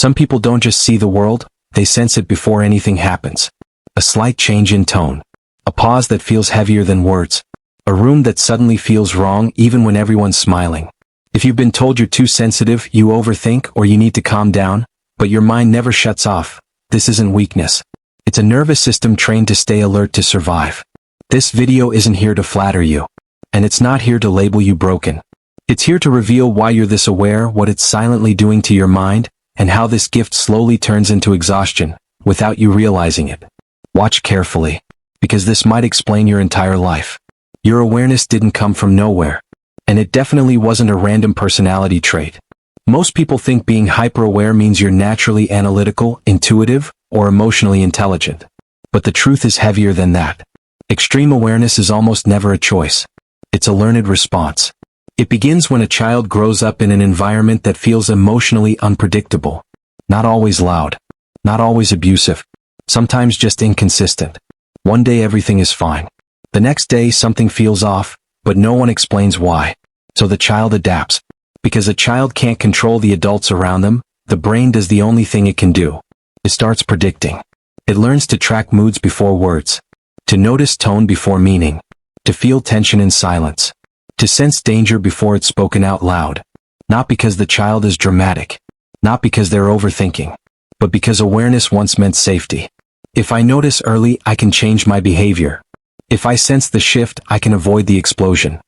Some people don't just see the world, they sense it before anything happens. A slight change in tone. A pause that feels heavier than words. A room that suddenly feels wrong even when everyone's smiling. If you've been told you're too sensitive, you overthink, or you need to calm down, but your mind never shuts off, this isn't weakness. It's a nervous system trained to stay alert to survive. This video isn't here to flatter you. And it's not here to label you broken. It's here to reveal why you're this aware, what it's silently doing to your mind, and how this gift slowly turns into exhaustion, without you realizing it. Watch carefully, because this might explain your entire life. Your awareness didn't come from nowhere. And it definitely wasn't a random personality trait. Most people think being hyper-aware means you're naturally analytical, intuitive, or emotionally intelligent. But the truth is heavier than that. Extreme awareness is almost never a choice. It's a learned response. It begins when a child grows up in an environment that feels emotionally unpredictable. Not always loud. Not always abusive. Sometimes just inconsistent. One day everything is fine. The next day something feels off, but no one explains why. So the child adapts. Because a child can't control the adults around them, the brain does the only thing it can do. It starts predicting. It learns to track moods before words. To notice tone before meaning. To feel tension in silence. To sense danger before it's spoken out loud. Not because the child is dramatic. Not because they're overthinking. But because awareness once meant safety. If I notice early, I can change my behavior. If I sense the shift, I can avoid the explosion.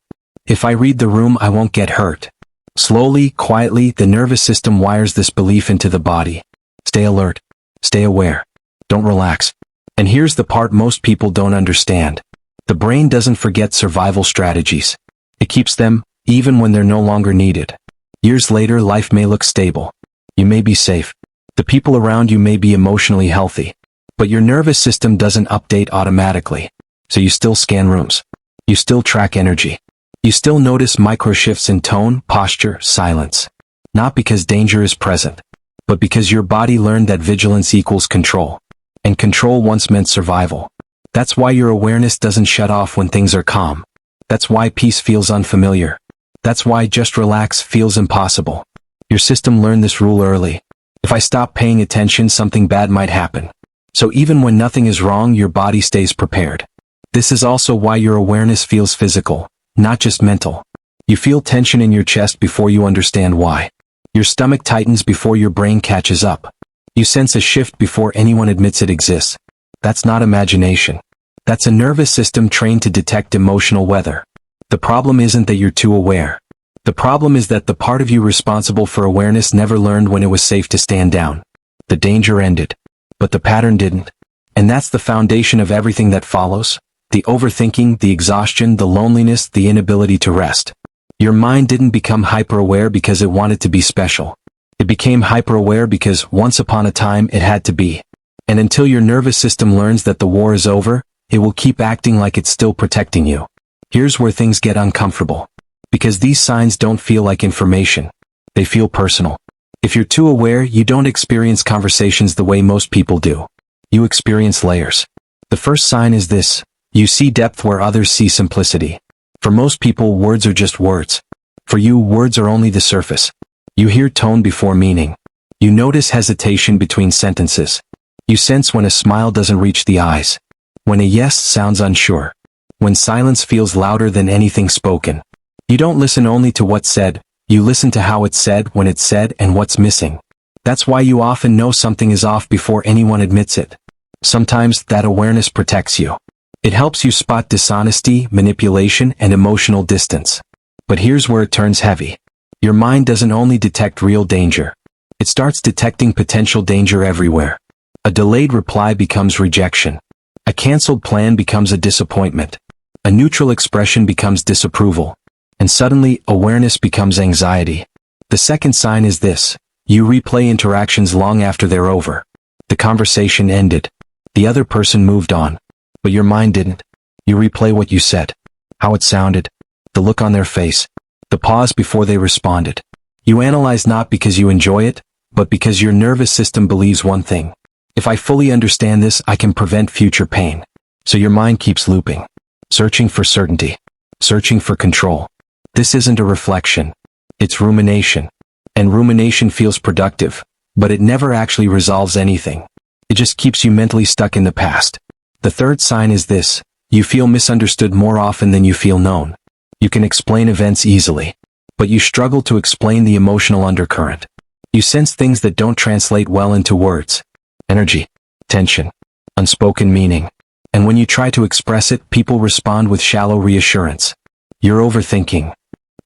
If I read the room, I won't get hurt. Slowly, quietly, the nervous system wires this belief into the body. Stay alert. Stay aware. Don't relax. And here's the part most people don't understand. The brain doesn't forget survival strategies. It keeps them, even when they're no longer needed. Years later, life may look stable. You may be safe. The people around you may be emotionally healthy. But your nervous system doesn't update automatically. So you still scan rooms. You still track energy. You still notice micro shifts in tone, posture, silence. Not because danger is present, but because your body learned that vigilance equals control. And control once meant survival. That's why your awareness doesn't shut off when things are calm. That's why peace feels unfamiliar. That's why just relax feels impossible. Your system learned this rule early. If I stop paying attention, something bad might happen. So even when nothing is wrong, your body stays prepared. This is also why your awareness feels physical, not just mental. You feel tension in your chest before you understand why. Your stomach tightens before your brain catches up. You sense a shift before anyone admits it exists. That's not imagination. That's a nervous system trained to detect emotional weather. The problem isn't that you're too aware. The problem is that the part of you responsible for awareness never learned when it was safe to stand down. The danger ended. But the pattern didn't. And that's the foundation of everything that follows. The overthinking, the exhaustion, the loneliness, the inability to rest. Your mind didn't become hyper-aware because it wanted to be special. It became hyper-aware because once upon a time it had to be. And until your nervous system learns that the war is over, it will keep acting like it's still protecting you. Here's where things get uncomfortable. Because these signs don't feel like information. They feel personal. If you're too aware, you don't experience conversations the way most people do. You experience layers. The first sign is this. You see depth where others see simplicity. For most people, words are just words. For you, words are only the surface. You hear tone before meaning. You notice hesitation between sentences. You sense when a smile doesn't reach the eyes. When a yes sounds unsure. When silence feels louder than anything spoken. You don't listen only to what's said, you listen to how it's said, when it's said, and what's missing. That's why you often know something is off before anyone admits it. Sometimes that awareness protects you. It helps you spot dishonesty, manipulation, and emotional distance. But here's where it turns heavy. Your mind doesn't only detect real danger. It starts detecting potential danger everywhere. A delayed reply becomes rejection. A canceled plan becomes a disappointment. A neutral expression becomes disapproval. And suddenly, awareness becomes anxiety. The second sign is this. You replay interactions long after they're over. The conversation ended. The other person moved on. But your mind didn't. You replay what you said. How it sounded. The look on their face. The pause before they responded. You analyze not because you enjoy it, but because your nervous system believes one thing. If I fully understand this, I can prevent future pain. So your mind keeps looping. Searching for certainty. Searching for control. This isn't a reflection. It's rumination. And rumination feels productive, but it never actually resolves anything. It just keeps you mentally stuck in the past. The third sign is this: you feel misunderstood more often than you feel known. You can explain events easily, but you struggle to explain the emotional undercurrent. You sense things that don't translate well into words. Energy, tension, unspoken meaning. And when you try to express it, people respond with shallow reassurance. You're overthinking.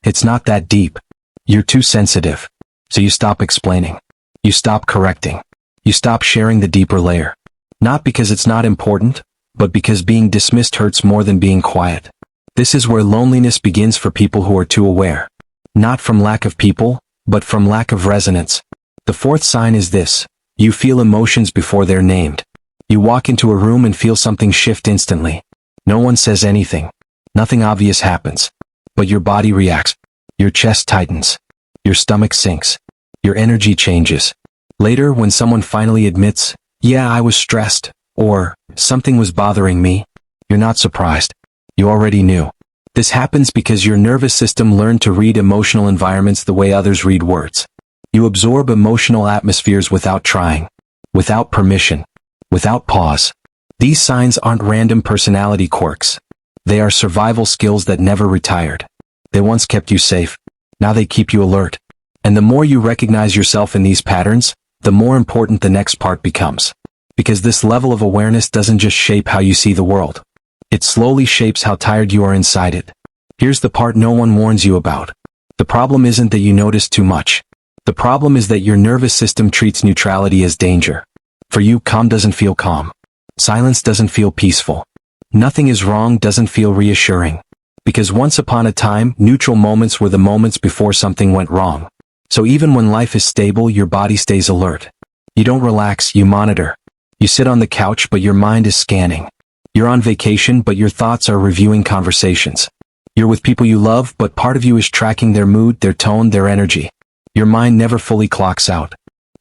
It's not that deep. You're too sensitive. So you stop explaining. You stop correcting. You stop sharing the deeper layer. Not because it's not important, but because being dismissed hurts more than being quiet. This is where loneliness begins for people who are too aware. Not from lack of people, but from lack of resonance. The fourth sign is this: you feel emotions before they're named. You walk into a room and feel something shift instantly. No one says anything. Nothing obvious happens. But your body reacts. Your chest tightens. Your stomach sinks. Your energy changes. Later, when someone finally admits, "Yeah, I was stressed," or "something was bothering me," you're not surprised. You already knew. This happens because your nervous system learned to read emotional environments the way others read words. You absorb emotional atmospheres without trying, without permission, without pause. These signs aren't random personality quirks. They are survival skills that never retired. They once kept you safe. Now they keep you alert. And the more you recognize yourself in these patterns, the more important the next part becomes. Because this level of awareness doesn't just shape how you see the world. It slowly shapes how tired you are inside it. Here's the part no one warns you about. The problem isn't that you notice too much. The problem is that your nervous system treats neutrality as danger. For you, calm doesn't feel calm. Silence doesn't feel peaceful. Nothing is wrong doesn't feel reassuring. Because once upon a time, neutral moments were the moments before something went wrong. So even when life is stable, your body stays alert. You don't relax, you monitor. You sit on the couch, but your mind is scanning. You're on vacation, but your thoughts are reviewing conversations. You're with people you love, but part of you is tracking their mood, their tone, their energy. Your mind never fully clocks out.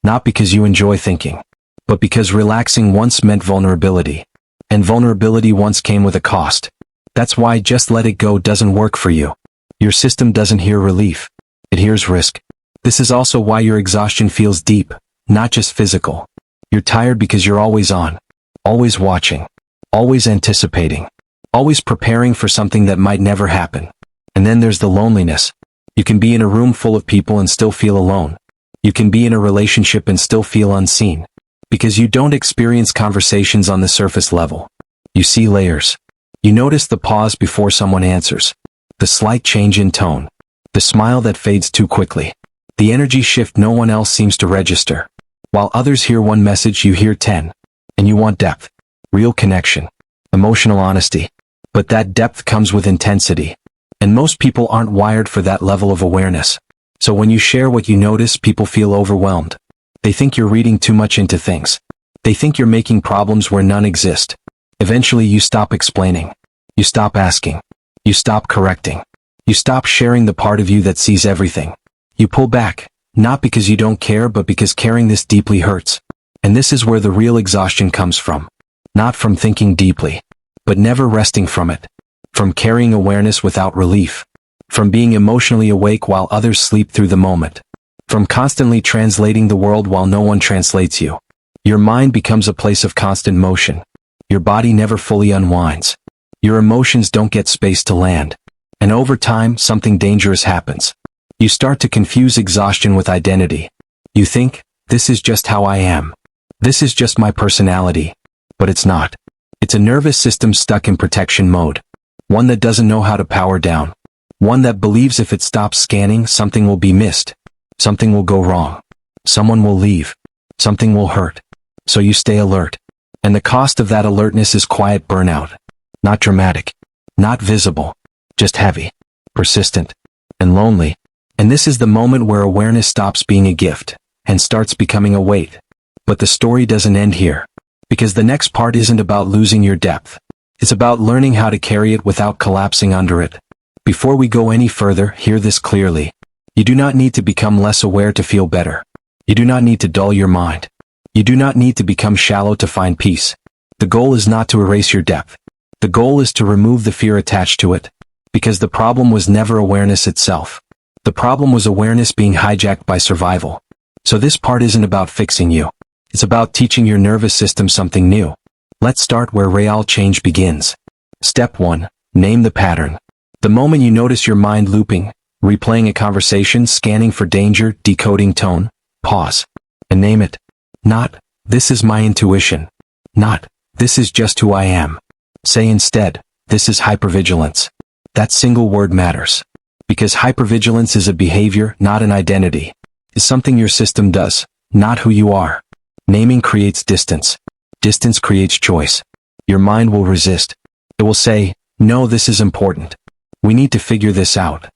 Not because you enjoy thinking, but because relaxing once meant vulnerability. And vulnerability once came with a cost. That's why just let it go doesn't work for you. Your system doesn't hear relief. It hears risk. This is also why your exhaustion feels deep, not just physical. You're tired because you're always on, always watching, always anticipating, always preparing for something that might never happen. And then there's the loneliness. You can be in a room full of people and still feel alone. You can be in a relationship and still feel unseen. Because you don't experience conversations on the surface level. You see layers. You notice the pause before someone answers. The slight change in tone. The smile that fades too quickly. The energy shift no one else seems to register. While others hear one message, you hear 10. And you want depth. Real connection. Emotional honesty. But that depth comes with intensity. And most people aren't wired for that level of awareness. So when you share what you notice, people feel overwhelmed. They think you're reading too much into things. They think you're making problems where none exist. Eventually you stop explaining. You stop asking. You stop correcting. You stop sharing the part of you that sees everything. You pull back, not because you don't care, but because caring this deeply hurts. And this is where the real exhaustion comes from. Not from thinking deeply, but never resting from it. From carrying awareness without relief. From being emotionally awake while others sleep through the moment. From constantly translating the world while no one translates you. Your mind becomes a place of constant motion. Your body never fully unwinds. Your emotions don't get space to land. And over time, something dangerous happens. You start to confuse exhaustion with identity. You think, this is just how I am. This is just my personality. But it's not. It's a nervous system stuck in protection mode. One that doesn't know how to power down. One that believes if it stops scanning, something will be missed. Something will go wrong. Someone will leave. Something will hurt. So you stay alert. And the cost of that alertness is quiet burnout. Not dramatic. Not visible. Just heavy. Persistent. And lonely. And this is the moment where awareness stops being a gift and starts becoming a weight. But the story doesn't end here. Because the next part isn't about losing your depth. It's about learning how to carry it without collapsing under it. Before we go any further, hear this clearly. You do not need to become less aware to feel better. You do not need to dull your mind. You do not need to become shallow to find peace. The goal is not to erase your depth. The goal is to remove the fear attached to it. Because the problem was never awareness itself. The problem was awareness being hijacked by survival. So this part isn't about fixing you. It's about teaching your nervous system something new. Let's start where real change begins. Step 1. Name the pattern. The moment you notice your mind looping, replaying a conversation, scanning for danger, decoding tone, pause. And name it. Not, "This is my intuition." Not, "This is just who I am." Say instead, "This is hypervigilance." That single word matters. Because hypervigilance is a behavior, not an identity. It's something your system does, not who you are. Naming creates distance. Distance creates choice. Your mind will resist. It will say, "No, this is important. We need to figure this out."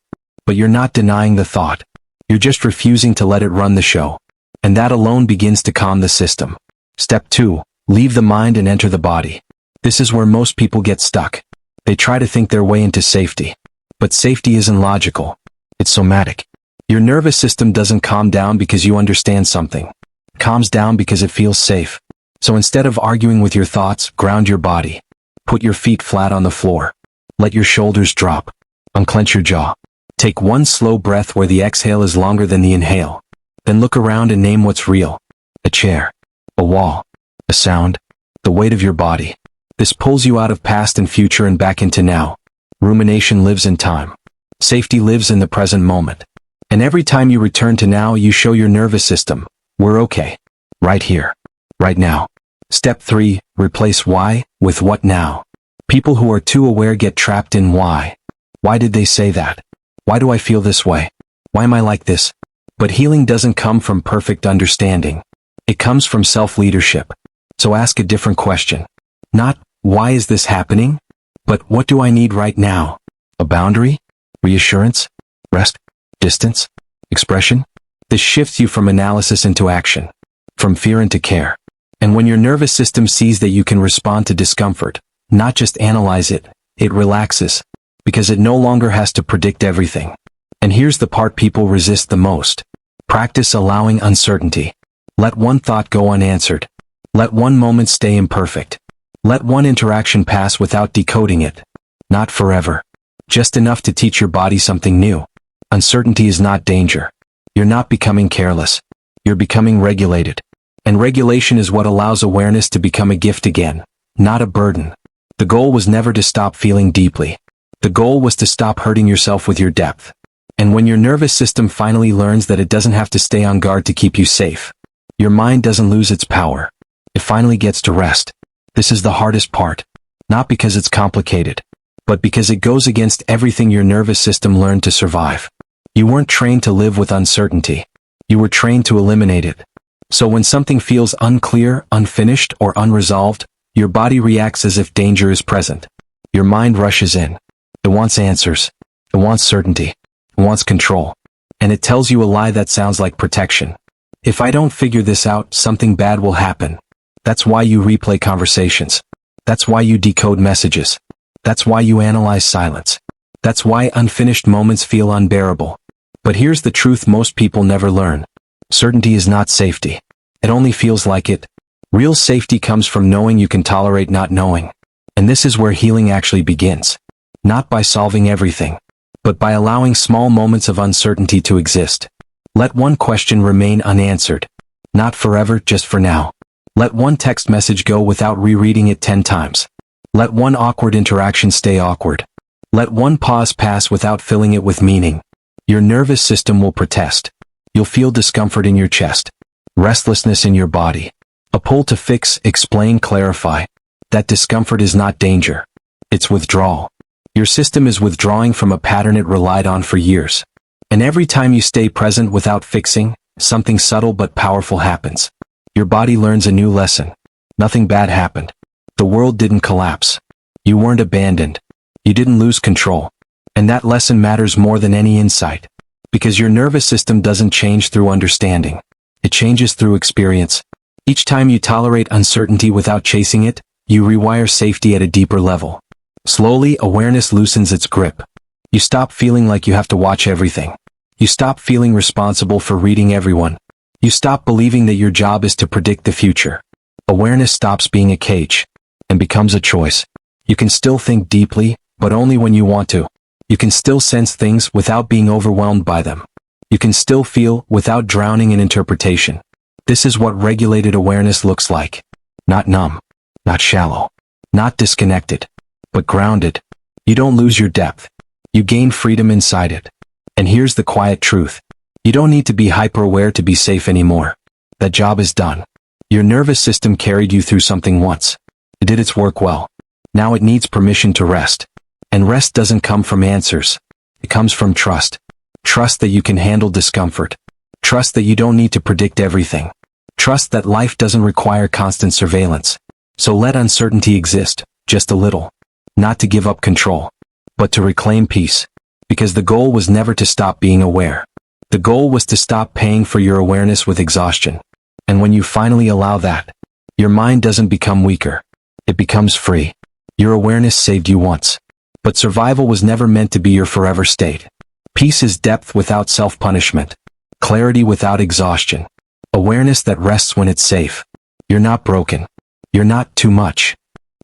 But you're not denying the thought. You're just refusing to let it run the show. And that alone begins to calm the system. Step 2. Leave the mind and enter the body. This is where most people get stuck. They try to think their way into safety. But safety isn't logical. It's somatic. Your nervous system doesn't calm down because you understand something. It calms down because it feels safe. So instead of arguing with your thoughts, ground your body. Put your feet flat on the floor. Let your shoulders drop. Unclench your jaw. Take one slow breath where the exhale is longer than the inhale. Then look around and name what's real. A chair. A wall. A sound. The weight of your body. This pulls you out of past and future and back into now. Rumination lives in time. Safety lives in the present moment. And every time you return to now, you show your nervous system, "We're okay. Right here. Right now." Step 3. Replace why with what now. People who are too aware get trapped in why. Why did they say that? Why do I feel this way? Why am I like this? But healing doesn't come from perfect understanding. It comes from self-leadership. So ask a different question. Not, "Why is this happening?" But what do I need right now? A boundary? Reassurance? Rest? Distance? Expression? This shifts you from analysis into action. From fear into care. And when your nervous system sees that you can respond to discomfort, not just analyze it, it relaxes. Because it no longer has to predict everything. And here's the part people resist the most. Practice allowing uncertainty. Let one thought go unanswered. Let one moment stay imperfect. Let one interaction pass without decoding it. Not forever. Just enough to teach your body something new. Uncertainty is not danger. You're not becoming careless. You're becoming regulated. And regulation is what allows awareness to become a gift again, not a burden. The goal was never to stop feeling deeply. The goal was to stop hurting yourself with your depth. And when your nervous system finally learns that it doesn't have to stay on guard to keep you safe, your mind doesn't lose its power. It finally gets to rest. This is the hardest part. Not because it's complicated, but because it goes against everything your nervous system learned to survive. You weren't trained to live with uncertainty. You were trained to eliminate it. So when something feels unclear, unfinished, or unresolved, your body reacts as if danger is present. Your mind rushes in. It wants answers. It wants certainty. It wants control. And it tells you a lie that sounds like protection. If I don't figure this out, something bad will happen. That's why you replay conversations. That's why you decode messages. That's why you analyze silence. That's why unfinished moments feel unbearable. But here's the truth most people never learn. Certainty is not safety. It only feels like it. Real safety comes from knowing you can tolerate not knowing. And this is where healing actually begins. Not by solving everything, but by allowing small moments of uncertainty to exist. Let one question remain unanswered. Not forever, just for now. Let one text message go without rereading it 10 times. Let one awkward interaction stay awkward. Let one pause pass without filling it with meaning. Your nervous system will protest. You'll feel discomfort in your chest. Restlessness in your body. A pull to fix, explain, clarify. That discomfort is not danger. It's withdrawal. Your system is withdrawing from a pattern it relied on for years. And every time you stay present without fixing, something subtle but powerful happens. Your body learns a new lesson. Nothing bad happened. The world didn't collapse. You weren't abandoned. You didn't lose control. And that lesson matters more than any insight. Because your nervous system doesn't change through understanding. It changes through experience. Each time you tolerate uncertainty without chasing it, you rewire safety at a deeper level. Slowly, awareness loosens its grip. You stop feeling like you have to watch everything. You stop feeling responsible for reading everyone. You stop believing that your job is to predict the future. Awareness stops being a cage and becomes a choice. You can still think deeply, but only when you want to. You can still sense things without being overwhelmed by them. You can still feel without drowning in interpretation. This is what regulated awareness looks like. Not numb, not shallow, not disconnected, but grounded. You don't lose your depth. You gain freedom inside it. And here's the quiet truth. You don't need to be hyper-aware to be safe anymore. That job is done. Your nervous system carried you through something once. It did its work well. Now it needs permission to rest. And rest doesn't come from answers. It comes from trust. Trust that you can handle discomfort. Trust that you don't need to predict everything. Trust that life doesn't require constant surveillance. So let uncertainty exist, just a little. Not to give up control, but to reclaim peace. Because the goal was never to stop being aware. The goal was to stop paying for your awareness with exhaustion. And when you finally allow that, your mind doesn't become weaker. It becomes free. Your awareness saved you once. But survival was never meant to be your forever state. Peace is depth without self-punishment. Clarity without exhaustion. Awareness that rests when it's safe. You're not broken. You're not too much.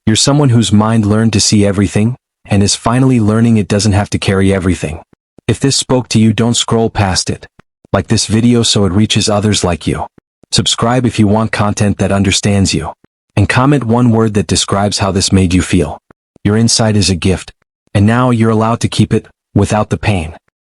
You're someone whose mind learned to see everything, and is finally learning it doesn't have to carry everything. If this spoke to you, don't scroll past it. Like this video so it reaches others like you. Subscribe if you want content that understands you. And comment one word that describes how this made you feel. Your insight is a gift. And now you're allowed to keep it, without the pain.